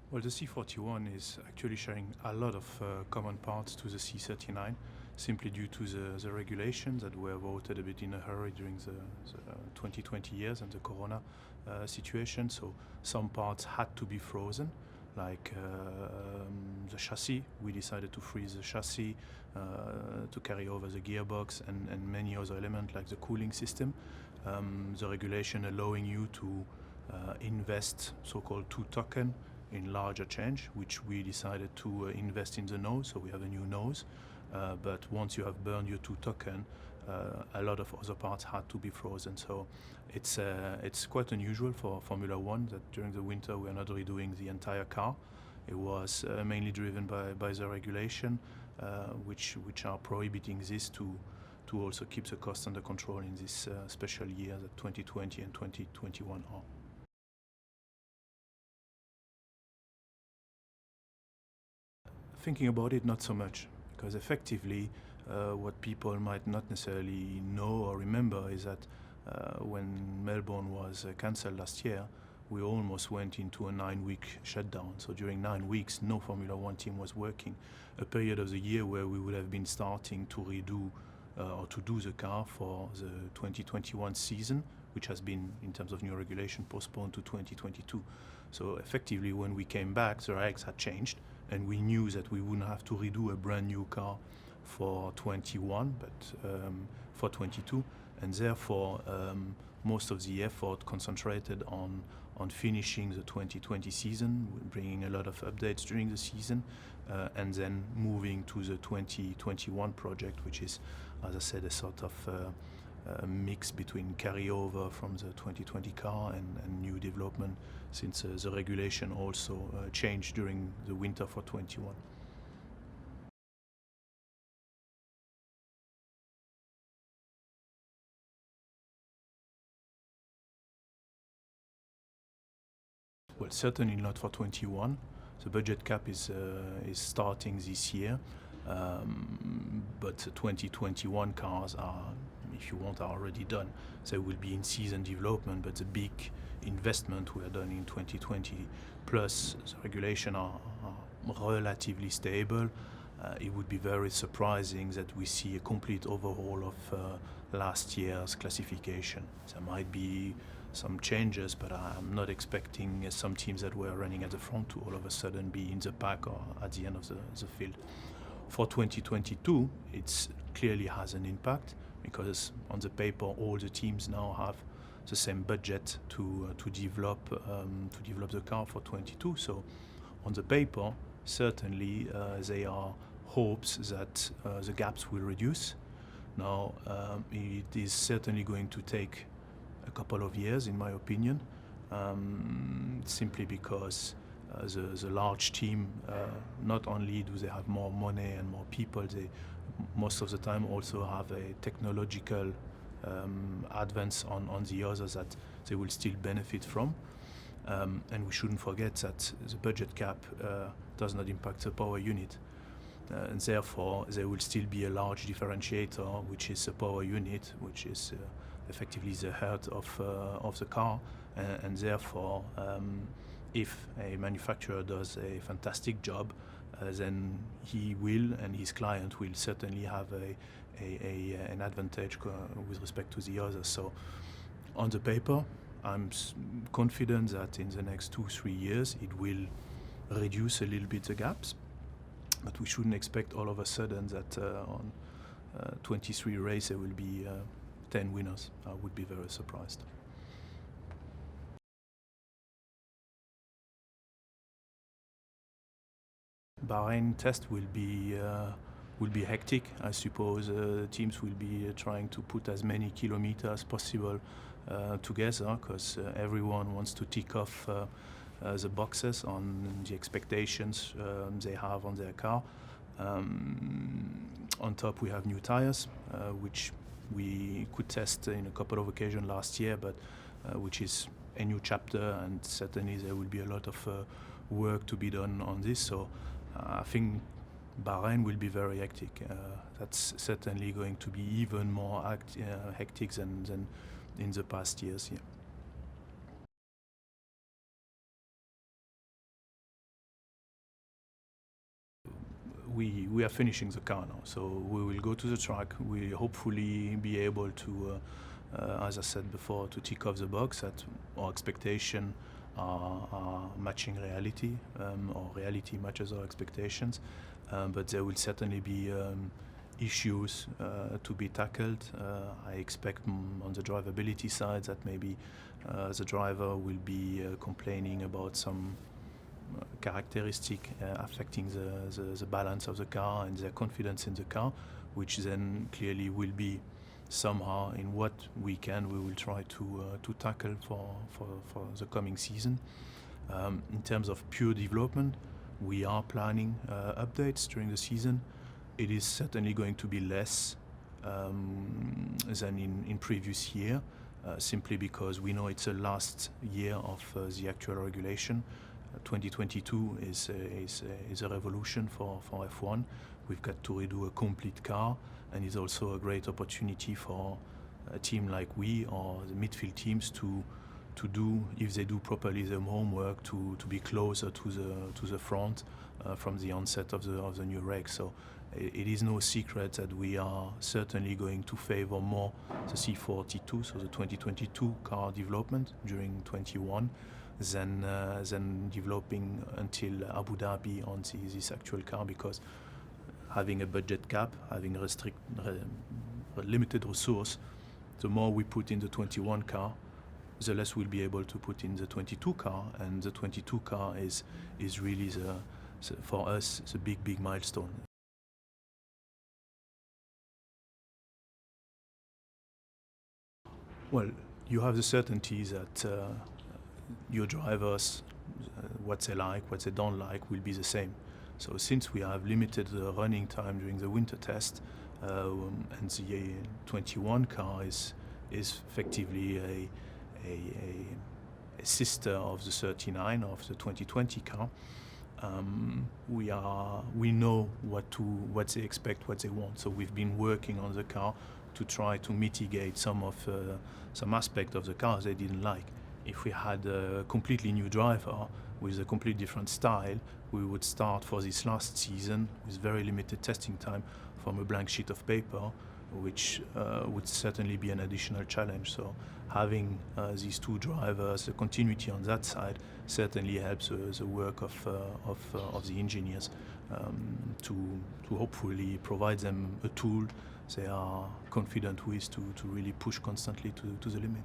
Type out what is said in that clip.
Well, the C41 is actually sharing a lot of common parts to the C39, simply due to the regulations that were voted a bit in a hurry during the 2020 years and the corona situation. So some parts had to be frozen, like the chassis. We decided to freeze the chassis to carry over the gearbox and many other elements like the cooling system. The regulation allowing you to invest so-called 2 token in larger change, which we decided to invest in the nose, so we have a new nose. But once you have burned your 2 token, a lot of other parts had to be frozen. So it's quite unusual for Formula One that during the winter we are not redoing the entire car. It was mainly driven by the regulation, which are prohibiting this to also keep the cost under control in this special year that 2020 and 2021 are. Thinking about it, not so much, because effectively what people might not necessarily know or remember is that when Melbourne was cancelled last year, we almost went into a 9-week shutdown. So during 9 weeks, no Formula One team was working. A period of the year where we would have been starting to redo or to do the car for the 2021 season, which has been, in terms of new regulation, postponed to 2022. So effectively, when we came back, the regs had changed, and we knew that we wouldn't have to redo a brand new car for 21, but for 22, and therefore most of the effort concentrated on finishing the 2020 season, bringing a lot of updates during the season, and then moving to the 2021 project, which is, as I said, a sort of a mix between carryover from the 2020 car and new development, since the regulation also changed during the winter for 21. Well, certainly not for 21. The budget cap is starting this year, but the 2021 cars are, if you want, are already done. They will be in season development, but the big investment were done in 2020. Plus, the regulation are relatively stable. It would be very surprising that we see a complete overhaul of last year's classification. There might be some changes, but I'm not expecting some teams that were running at the front to all of a sudden be in the back or at the end of the field. For 2022, it clearly has an impact, because on the paper all the teams now have the same budget to develop the car for 22. So on the paper, certainly there are hopes that the gaps will reduce. Now it is certainly going to take a couple of years, in my opinion, simply because the large team, not only do they have more money and more people, they most of the time also have a technological advance on the others that they will still benefit from. And we shouldn't forget that the budget cap does not impact the power unit. And therefore there will still be a large differentiator, which is the power unit, which is effectively the heart of the car, and therefore if a manufacturer does a fantastic job, then he will, and his client will certainly have an advantage with respect to the others. So on the paper, I'm confident that in the next 2-3 years it will reduce a little bit the gaps, but we shouldn't expect all of a sudden that on 23 races there will be 10 winners. I would be very surprised. Bahrain test will be hectic. I suppose teams will be trying to put as many kilometers as possible together, because everyone wants to tick off the boxes on the expectations they have on their car. On top we have new tires, which we could test in a couple of occasions last year, but which is a new chapter, and certainly there will be a lot of work to be done on this. So I think Bahrain will be very hectic. That's certainly going to be even more hectic than in the past years. Yeah. we are finishing the car now, so we will go to the track. We hopefully be able to, as I said before, to tick off the box that our expectation are matching reality, or reality matches our expectations. But there will certainly be issues to be tackled. I expect on the drivability side that maybe the driver will be complaining about some characteristic affecting the balance of the car and their confidence in the car, which then clearly will be somehow in what we will try to tackle for the coming season. In terms of pure development, we are planning updates during the season. It is certainly going to be less than in previous year, simply because we know it's the last year of the actual regulation. 2022 is a revolution for F1. We've got to redo a complete car, and it's also a great opportunity for a team like we or the midfield teams to do, if they do properly their homework, to be closer to the front from the onset of the new reg. So it is no secret that we are certainly going to favor more the C42, so the 2022 car development during 21, than developing until Abu Dhabi on this actual car, because having a budget cap, having a limited resource, the more we put in the 21 car, the less we'll be able to put in the 22 car, and the 22 car is really for us the big milestone. Well, you have the certainty that your drivers, what they like, what they don't like, will be the same. So since we have limited running time during the winter test, and the 21 car is effectively a sister of the 39 of the 2020 car, we know what they expect, what they want. So we've been working on the car to try to mitigate some aspect of the car they didn't like. If we had a completely new driver with a completely different style, we would start for this last season with very limited testing time from a blank sheet of paper, which would certainly be an additional challenge. So having these two drivers, the continuity on that side, certainly helps the work of the engineers to hopefully provide them a tool they are confident with to really push constantly to the limit.